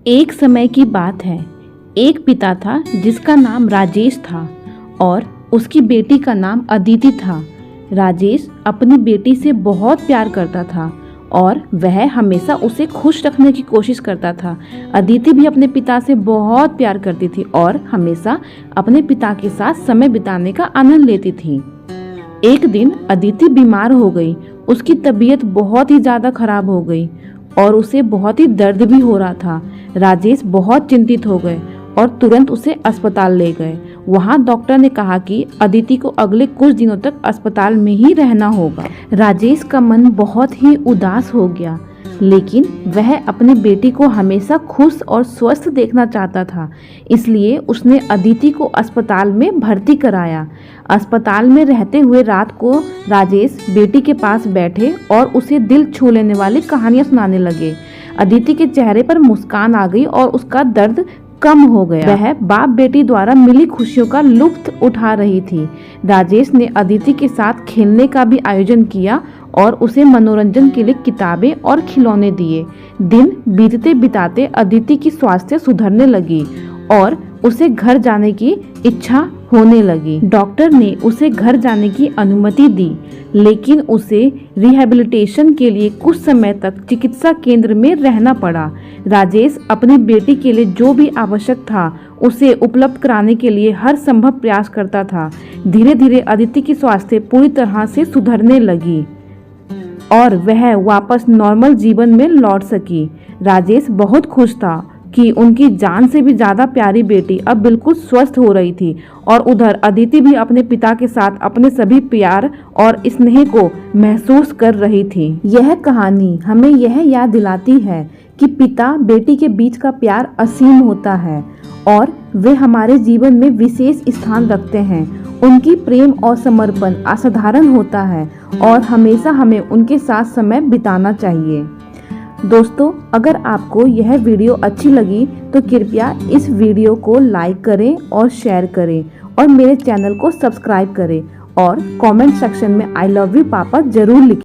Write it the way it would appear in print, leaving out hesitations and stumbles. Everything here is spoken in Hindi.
एक समय की बात है। एक पिता था जिसका नाम राजेश था और उसकी बेटी का नाम अदिति था। राजेश अपनी बेटी से बहुत प्यार करता था और वह हमेशा उसे खुश रखने की कोशिश करता था। अदिति भी अपने पिता से बहुत प्यार करती थी और हमेशा अपने पिता के साथ समय बिताने का आनंद लेती थी। एक दिन अदिति बीमार हो गई। उसकी तबीयत बहुत ही ज़्यादा खराब हो गई और उसे बहुत ही दर्द भी हो रहा था। राजेश बहुत चिंतित हो गए और तुरंत उसे अस्पताल ले गए। वहाँ डॉक्टर ने कहा कि अदिति को अगले कुछ दिनों तक अस्पताल में ही रहना होगा। राजेश का मन बहुत ही उदास हो गया, लेकिन वह अपनी बेटी को हमेशा खुश और स्वस्थ देखना चाहता था। इसलिए उसने अदिति को अस्पताल में भर्ती कराया। अस्पताल में रहते हुए रात को राजेश बेटी के पास बैठे और उसे दिल छू लेने वाली कहानियां सुनाने लगे। अदिति के चेहरे पर मुस्कान आ गई और उसका दर्द कम हो गया। वह बाप बेटी द्वारा मिली खुशियों का लुत्फ उठा रही थी। राजेश ने अदिति के साथ खेलने का भी आयोजन किया और उसे मनोरंजन के लिए किताबें और खिलौने दिए। दिन बीतते बिताते अदिति की स्वास्थ्य सुधरने लगी और उसे घर जाने की इच्छा होने लगी। डॉक्टर ने उसे घर जाने की अनुमति दी, लेकिन उसे रिहैबिलिटेशन के लिए कुछ समय तक चिकित्सा केंद्र में रहना पड़ा। राजेश अपनी बेटी के लिए जो भी आवश्यक था उसे उपलब्ध कराने के लिए हर संभव प्रयास करता था। धीरे धीरे अदिति की स्वास्थ्य पूरी तरह से सुधरने लगी और वह वापस नॉर्मल जीवन में लौट सकी। राजेश बहुत खुश था कि उनकी जान से भी ज्यादा प्यारी बेटी अब बिल्कुल स्वस्थ हो रही थी और उधर अदिति भी अपने पिता के साथ अपने सभी प्यार और स्नेह को महसूस कर रही थी। यह कहानी हमें यह याद दिलाती है कि पिता बेटी के बीच का प्यार असीम होता है और वे हमारे जीवन में विशेष स्थान रखते हैं। उनकी प्रेम और समर्पण असाधारण होता है और हमेशा हमें उनके साथ समय बिताना चाहिए। दोस्तों, अगर आपको यह वीडियो अच्छी लगी तो कृपया इस वीडियो को लाइक करें और शेयर करें और मेरे चैनल को सब्सक्राइब करें और कमेंट सेक्शन में आई लव यू पापा जरूर लिखें।